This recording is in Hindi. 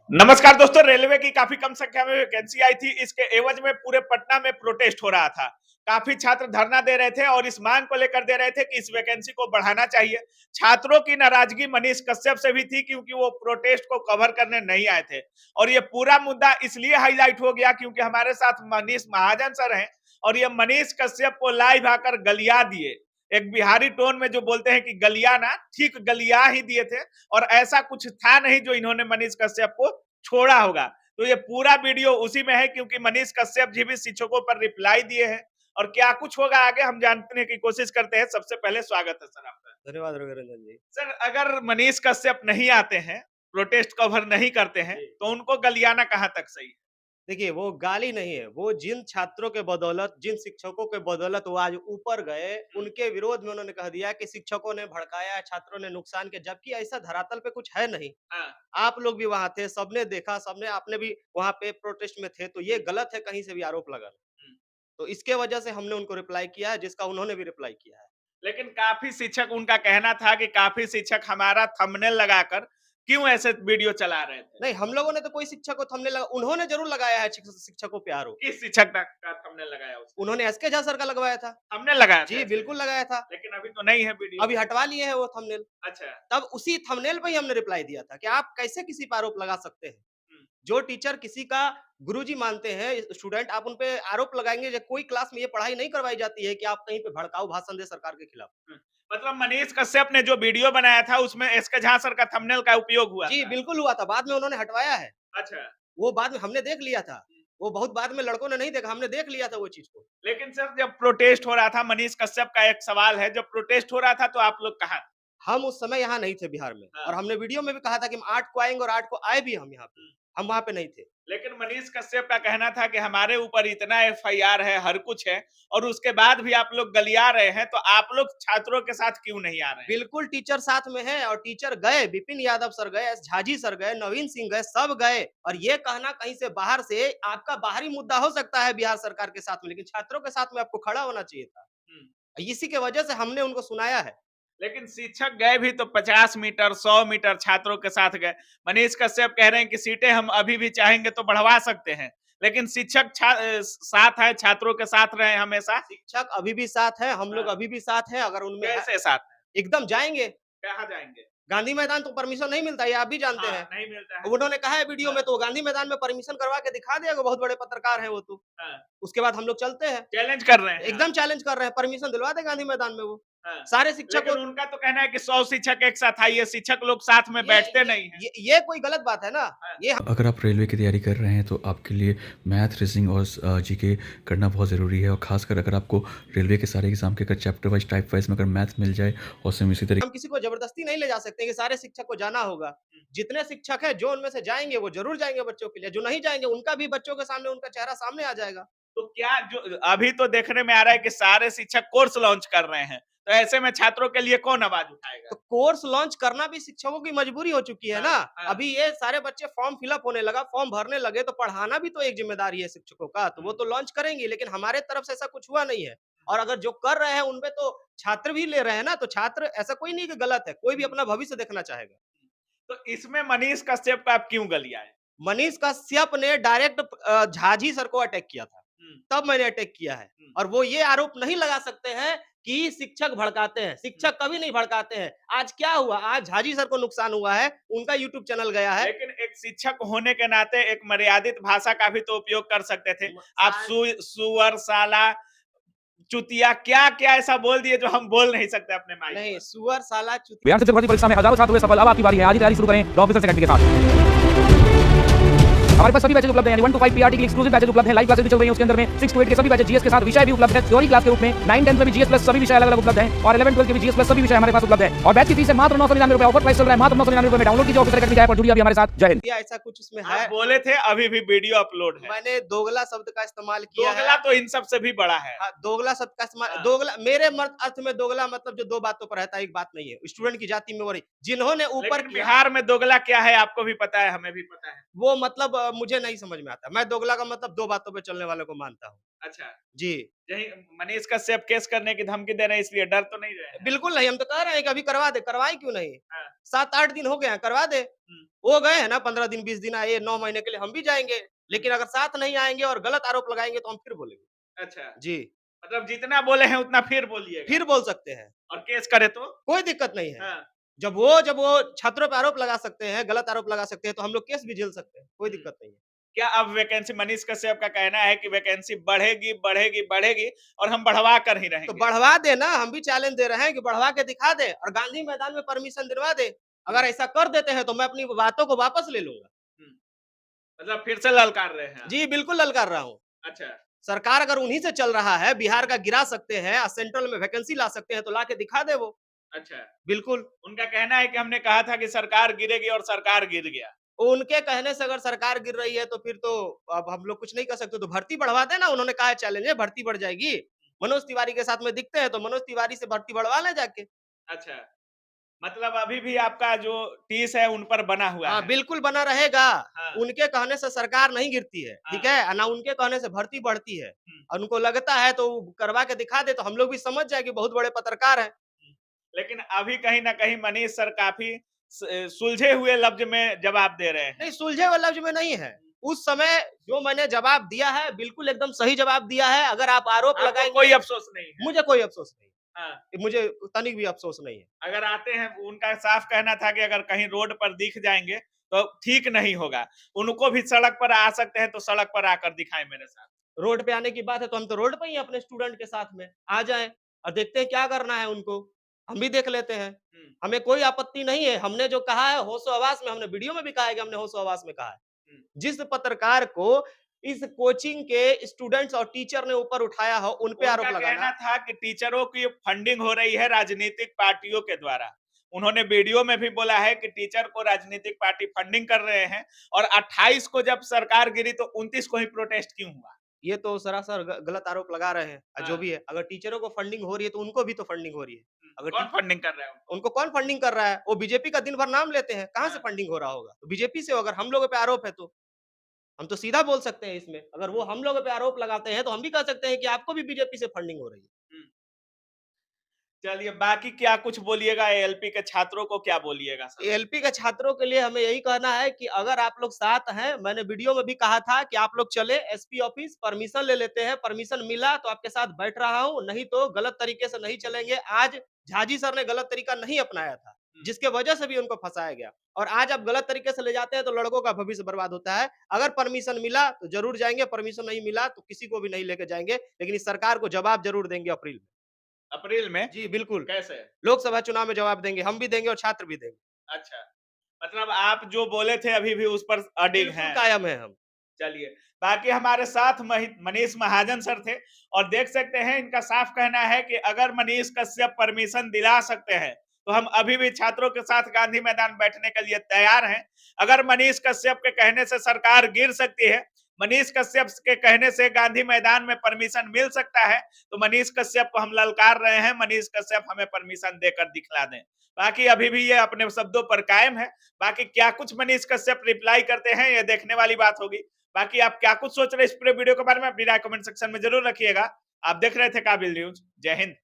नमस्कार दोस्तों। रेलवे की काफी कम संख्या में वैकेंसी आई थी। इसके एवज में पूरे पटना में प्रोटेस्ट हो रहा था। काफी छात्र धरना दे रहे थे और इस मांग को लेकर दे रहे थे कि इस वैकेंसी को बढ़ाना चाहिए। छात्रों की नाराजगी मनीष कश्यप से भी थी क्योंकि वो प्रोटेस्ट को कवर करने नहीं आए थे। और ये पूरा मुद्दा इसलिए हाईलाइट हो गया क्योंकि हमारे साथ मनीष महाजन सर हैं और ये मनीष कश्यप को लाइव आकर गलिया दिए। एक बिहारी टोन में जो बोलते हैं कि गलियाना, ठीक गलिया ही दिए थे। और ऐसा कुछ था नहीं जो इन्होंने मनीष कश्यप को छोड़ा होगा। तो ये पूरा वीडियो उसी में है क्योंकि मनीष कश्यप जी भी शिक्षकों पर रिप्लाई दिए हैं। और क्या कुछ होगा आगे हम जानने की कोशिश करते हैं। सबसे पहले स्वागत है सर आपका। धन्यवाद रविरंजन जी। सर, अगर मनीष कश्यप नहीं आते हैं, प्रोटेस्ट कवर नहीं करते हैं, तो उनको गलियाना कहाँ तक सही है? देखिए, वो गाली नहीं है, वो जिन छात्रों के बदौलत, जिन शिक्षकों के बदौलत वो आज ऊपर गए, उनके विरोध में उन्होंने कह दिया कि शिक्षकों ने भड़काया है, छात्रों ने नुकसान किया, जबकि ऐसा धरातल पे कुछ है नहीं। हाँ। आप लोग भी वहाँ थे, सबने देखा, सबने आपने भी वहाँ पे प्रोटेस्ट में थे, तो ये गलत है कहीं से भी आरोप लगाना। तो इसके वजह से हमने उनको रिप्लाई किया है, जिसका उन्होंने भी रिप्लाई किया है। लेकिन काफी शिक्षक, उनका कहना था कि काफी शिक्षक हमारा थंबनेल लगाकर क्यों ऐसे वीडियो चला रहे थे? नहीं, हम लोगों ने तो कोई शिक्षक को थंबनेल लगा उन्होंने ज़रूर लगाया है शिक्षकों पे आरोप। किस शिक्षक का थंबनेल लगाया उसने? उन्होंने एसके झा सर का लगवाया था। थंबनेल लगाया था जी, ऐसे? बिल्कुल लगाया था। लेकिन अभी तो नहीं है वीडियो। अभी हटवा लिए हैं वो थंबनेल। अच्छा। तब उसी थंबनेल पे ही हमने रिप्लाई दिया था कि आप कैसे किसी पे आरोप लगा सकते हैं? हम्म। जो टीचर किसी का गुरुजी मानते हैं, स्टूडेंट आप उन पे आरोप लगाएँगे जब कोई क्लास में ये पढ़ाई नहीं करवाई जाती है कि आप कहीं पे भड़काऊ भाषण दें सरकार के खिलाफ। मतलब मनीष कश्यप ने जो वीडियो बनाया था उसमें एसके झा सर का थंबनेल का उपयोग हुआ जी, था। बिल्कुल हुआ था, बाद में उन्होंने हटवाया है। अच्छा। वो बाद में हमने देख लिया था। वो बहुत बाद में लड़कों ने नहीं देखा, हमने देख लिया था वो चीज़ को। लेकिन सर, जब प्रोटेस्ट हो रहा था, मनीष कश्यप का एक सवाल है, जब प्रोटेस्ट हो रहा था तो आप लोग कहाँ थे? हम उस समय यहाँ नहीं थे बिहार में हाँ। और हमने वीडियो में भी कहा था कि हम 8 को आएँगे और 8 को आए भी हम यहाँ पे। हम वहाँ पे नहीं थे। लेकिन मनीष कश्यप का कहना था कि हमारे ऊपर इतना एफआईआर है, हर कुछ है, और उसके बाद भी आप लोग गलिया रहे हैं, तो आप लोग छात्रों के साथ क्यों नहीं आ रहे हैं? बिल्कुल टीचर साथ में है और टीचर गए, विपिन यादव सर गए, एस झाजी सर गए, नवीन सिंह गए, सब गए और ये कहना कहीं से बाहर से आपका बाहरी मुद्दा हो सकता है बिहार सरकार के साथ में, लेकिन छात्रों के साथ में आपको खड़ा होना चाहिए था। इसी के वजह से हमने उनको सुनाया है। लेकिन शिक्षक गए भी तो 50 मीटर, 100 मीटर छात्रों के साथ गए। मनीष कश्यप कह रहे हैं कि सीटें हम अभी भी चाहेंगे तो बढ़वा सकते हैं, लेकिन शिक्षक साथ है, छात्रों के साथ रहे हमेशा। शिक्षक अभी भी साथ है, हम लोग हाँ। अभी भी साथ हैं, अगर उनमें है कैसे साथ है? एकदम जाएँगे। कहाँ जाएंगे? गांधी मैदान तो परमिशन नहीं मिलता, ये आप भी जानते हाँ, हैं। नहीं मिलता है। उन्होंने कहा है वीडियो में हाँ। तो वो गांधी मैदान में परमिशन करवा के दिखा देगा, बहुत बड़े पत्रकार हैं वो तो। हाँ। उसके बाद हम लोग चलते हैं। चैलेंज कर रहे हैं एकदम आप। चैलेंज कर रहे हैं, परमिशन दिलवा दें गांधी मैदान में वो। हाँ। सारे शिक्षकों लेकिन उनका तो कहना है कि 100 शिक्षक एक साथ आइए, शिक्षक लोग साथ में बैठते नहीं हैं। ये कोई गलत बात है ना? हाँ। ये अगर आप रेलवे की तैयारी कर रहे हैं तो आपके लिए मैथ, रीजनिंग और जीके करना बहुत ज़रूरी है। और खासकर अगर आपको रेलवे के सारे एग्जाम के अगर चैप्टर वाइज, टाइप वाइज में अगर मैथ मिल जाए और सेम इसी तरीके हम किसी को जबरदस्ती नहीं ले जा सकते कि सारे शिक्षक को जाना होगा। जितने शिक्षक हैं जो उनमें से जाएँगे वो ज़रूर जाएँगे बच्चों के लिए, जो नहीं जाएँगे उनका भी बच्चों के सामने उनका चेहरा सामने आ जाएगा। तो क्या जो अभी तो देखने में आ रहा है कि सारे शिक्षक कोर्स लॉन्च कर रहे हैं, तो ऐसे में छात्रों के लिए कौन आवाज उठाएगा? तो कोर्स लॉन्च करना भी शिक्षकों की मजबूरी हो चुकी है ना। हाँ, हाँ। अभी ये सारे बच्चे फॉर्म फिलअप होने लगा, फॉर्म भरने लगे तो पढ़ाना भी तो एक जिम्मेदारी है शिक्षकों का, तो वो तो लॉन्च करेंगे, लेकिन हमारे तरफ से ऐसा कुछ हुआ नहीं है। और अगर जो कर रहे हैं उनमें तो छात्र भी ले रहे हैं ना, तो छात्र ऐसा कोई नहीं कि गलत है, कोई भी अपना भविष्य देखना चाहेगा। तो इसमें मनीष कश्यप का आप क्यों गलियाए? मनीष कश्यप ने डायरेक्ट झाजी सर को अटैक किया था, तब मैंने अटैक किया है। और वो ये आरोप नहीं लगा सकते हैं कि शिक्षक भड़काते हैं, शिक्षक कभी नहीं भड़काते हैं। आज क्या हुआ? आज झाजी सर को नुकसान हुआ है, उनका यूट्यूब चैनल गया है। लेकिन एक शिक्षक होने के नाते एक मर्यादित भाषा का भी तो उपयोग कर सकते थे। आप सुअर, साला, चुतिया, क्या-क्या ऐसा बोल दिए जो हम बोल नहीं सकते अपने माइक नहीं, पर। सुअर, साला, चुतिया बिहार शिक्षक भर्ती परीक्षा में हजारों छात्र हुए सफल। अब आपकी बारी है। आज ही तैयारी शुरू करें लॉ ऑफिसर सेकेंडरी के साथ। हमारे पास सभी बैचेज उपलब्ध हैं। 1 to 5 पीआरटी के एक्सक्लूसिव बैचेज उपलब्ध हैं। लाइव क्लासेस भी चल रही हैं। उसके अंदर में 6 to 8 के सभी बैचेज जीएस के साथ विषय भी उपलब्ध है, थ्योरी क्लास के रूप में। 9 10 में भी जीएस प्लस सभी विषय अलग-अलग उपलब्ध हैं और 11 12 के भी जीएस प्लस सभी विषय हमारे पास उपलब्ध है। और बैच की फीस है मात्र 999 रुपए। ऑफर प्राइस चल रहा है मात्र 999 रुपए में। डाउनलोड कीजिए ऑफिसर एकेडमी ऐप और जुड़िए अभी हमारे साथ। जय हिंद। ऐसा कुछ उसमें है। आप बोले थे अभी भी वीडियो अपलोड है। मैंने दोगला शब्द का इस्तेमाल किया दोगला है। तो इन सब से भी बड़ा है। हाँ, दोगला शब्द का इस्तेमाल हाँ। दोगला मेरे अर्थ में दोगला मतलब जो दो बातों पर रहता है, एक बात नहीं है। स्टूडेंट की जाति में वो नहीं। जिन्होंने ऊपर लेकिन बिहार में दोगला क्या है आपको भी पता है, हमें भी पता है। वो मतलब मुझे नहीं समझ में आता। मैं दोगला का मतलब 2 बातों पे चलने वालों को मानता हूँ। अच्छा, जी। यही मनीष कश्यप केस करने की धमकी दे रहे हैं इसलिए डर तो नहीं रहे हैं? बिल्कुल नहीं, हम तो कह रहे हैं कि अभी करवा दे, करवाएँ क्यों नहीं? हाँ। 7-8 दिन हो गए हैं, करवा दे। हुँ। वो गए हैं ना 15 दिन, 20 दिन आए, 9 महीने के लिए हम भी जाएँगे। लेकिन अगर साथ नहीं आएँगे और गलत आरोप लगाएँगे तो हम फिर बोलेंगे। अच्छा, जी, मतलब जितना बोले हैं उतना फिर बोलिएगा फिर बोल सकते हैं, और केस करे तो? कोई दिक्कत नहीं है। हाँ। जब वो छात्रों पे आरोप लगा सकते हैं, गलत आरोप लगा सकते हैं, तो हम लोग केस भी झेल सकते हैं, कोई हुँ। दिक्कत नहीं है। क्या अब वैकेंसी मनीष कश्यप का कहना है कि वैकेंसी बढ़ेगी, बढ़ेगी, बढ़ेगी और हम बढ़वा कर ही तो रहेंगे? बढ़वा दे ना, हम भी चैलेंज दे रहे हैं कि बढ़वा के दिखा दे और गांधी मैदान में परमिशन दिलवा दे। अगर ऐसा कर देते हैं तो मैं अपनी बातों को वापस ले लूँगा। हुँ, मतलब फिर से ललकार रहे हैं आप? जी, बिल्कुल ललकार रहा हूँ। अच्छा, सरकार अगर उन्हीं से चल रहा है, बिहार का गिरा सकते हैं और सेंट्रल में वैकेंसी ला सकते हैं, तो ला के दिखा दे वो। अच्छा। बिल्कुल, उनका कहना है कि हमने कहा था कि सरकार गिरेगी और सरकार गिर गया। उनके कहने से अगर सरकार गिर रही है तो फिर तो अब हम लोग कुछ नहीं कर सकते, तो भर्ती बढ़वा देना, उन्होंने कहा है चैलेंज है, भर्ती बढ़ जाएगी। मनोज तिवारी के साथ में दिखते हैं, तो मनोज तिवारी से भर्ती बढ़वा लें जाके। अच्छा, मतलब अभी भी आपका जो टीस है उन पर बना हुआ हाँ, है। बिल्कुल बना रहेगा। हाँ, उनके कहने से सरकार नहीं गिरती है, ठीक हाँ। है? ना उनके कहने से भर्ती बढ़ती है। हुँ, और उनको लगता है तो वो करवा के दिखा दे, तो हम लोग भी समझ जाए कि बहुत बड़े पत्रकार हैं। हुँ। लेकिन अभी कहीं न कहीं मनीष सर काफ़ी सुलझे हुए लफ्ज़ में जवाब दे रहे हैं। नहीं, सुलझे हुए लफ्ज़ में नहीं है। उस समय जो मैंने जवाब दिया है, बिल्कुल एकदम सही जवाब दिया है। अगर आप आरोप आपको लगाएँगे, कोई अफ़सोस नहीं है। मुझे कोई अफ़सोस नहीं हाँ, है। मुझे तनिक भी अफ़सोस नहीं है। अगर आते हैं उनका साफ कहना था कि अगर कहीं रोड पर दिख जाएँगे तो ठीक नहीं होगा। उनको भी सड़क पर आ सकते हैं तो सड़क पर आकर दिखाएँ मेरे साथ। रोड पे आने की बात है तो हम तो रोड पे ही हैं अपने स्टूडेंट के साथ में। आ जाएँ और देखते हैं क्या करना है उनको। हम भी देख लेते हैं। हुँ, हमें कोई आपत्ति नहीं है। हमने जो कहा है होशो-हवास में, हमने वीडियो में भी कहा है कि हमने होशो-हवास में कहा है। हुँ। जिस पत्रकार को इस कोचिंग के स्टूडेंट्स और टीचर ने ऊपर उठाया हो, उन पे उनका आरोप कहना लगाना। था कि टीचरों की फंडिंग हो रही है राजनीतिक पार्टियों के द्वारा। उन्होंने वीडियो में भी बोला है कि टीचर को राजनीतिक पार्टी फंडिंग कर रहे हैं और 28 को जब सरकार गिरी तो 29 को ही प्रोटेस्ट क्यों हुआ? ये तो सरासर गलत आरोप लगा रहे हैं। जो हाँ, भी है, अगर टीचरों को फंडिंग हो रही है तो उनको भी तो फंडिंग हो रही है। अगर कौन फंडिंग कर रहा है उनको? उनको कौन फंडिंग कर रहा है? वो बीजेपी का दिन भर नाम लेते हैं, कहाँ से हाँ, फंडिंग हो रहा होगा? तो बीजेपी से हो, अगर हम लोगों पे आरोप है तो। हम तो सीधा बोल सकते हैं इसमें, अगर वो हम लोगों पे आरोप लगाते हैं तो हम भी कह सकते हैं कि आपको भी बीजेपी से फंडिंग हो रही है। हुँ। चलिए बाकी क्या कुछ बोलिएगा एएलपी के छात्रों को क्या बोलिएगा सर? एएलपी के छात्रों के लिए हमें यही कहना है कि अगर आप लोग साथ हैं, मैंने वीडियो में भी कहा था कि आप लोग चले एसपी ऑफिस, परमिशन ले लेते हैं, परमिशन मिला तो आपके साथ बैठ रहा हूँ, नहीं तो गलत तरीके से नहीं चलेंगे। आज झाजी सर ने गलत तरीका नहीं अपनाया था, जिसके वजह से भी उनको फंसाया गया और आज आप गलत तरीके से ले जाते हैं तो लड़कों का भविष्य बर्बाद होता है। अगर परमिशन मिला तो जरूर जाएंगे, परमिशन नहीं मिला तो किसी को भी नहीं लेके जाएंगे, लेकिन इस सरकार को जवाब जरूर देंगे अप्रैल में। अप्रैल में? जी, बिल्कुल। कैसे? लोकसभा चुनाव में जवाब देंगे, हम भी देंगे और छात्र भी देंगे। अच्छा, मतलब आप जो बोले थे अभी भी उस पर अडिग बिल्कुल हैं। कायम है हम। चलिए, बाकी हमारे साथ मनीष महाजन सर थे और देख सकते हैं इनका साफ कहना है कि अगर मनीष कश्यप परमिशन दिला सकते हैं, तो हम अभी भी छात्रों के साथ गांधी मैदान बैठने के लिए तैयार हैं। अगर मनीष कश्यप के कहने से सरकार गिर सकती है, मनीष कश्यप के कहने से गांधी मैदान में परमिशन मिल सकता है, तो मनीष कश्यप को हम ललकार रहे हैं, मनीष कश्यप हमें परमिशन देकर दिखला दें। बाकी अभी भी ये अपने शब्दों पर कायम है। बाकी क्या कुछ मनीष कश्यप रिप्लाई करते हैं, ये देखने वाली बात होगी। बाकी आप क्या कुछ सोच रहे हैं इस पूरे वीडियो के बारे में अपनी राय कमेंट सेक्शन में जरूर रखिएगा। आप देख रहे थे काबिल न्यूज। जय हिंद।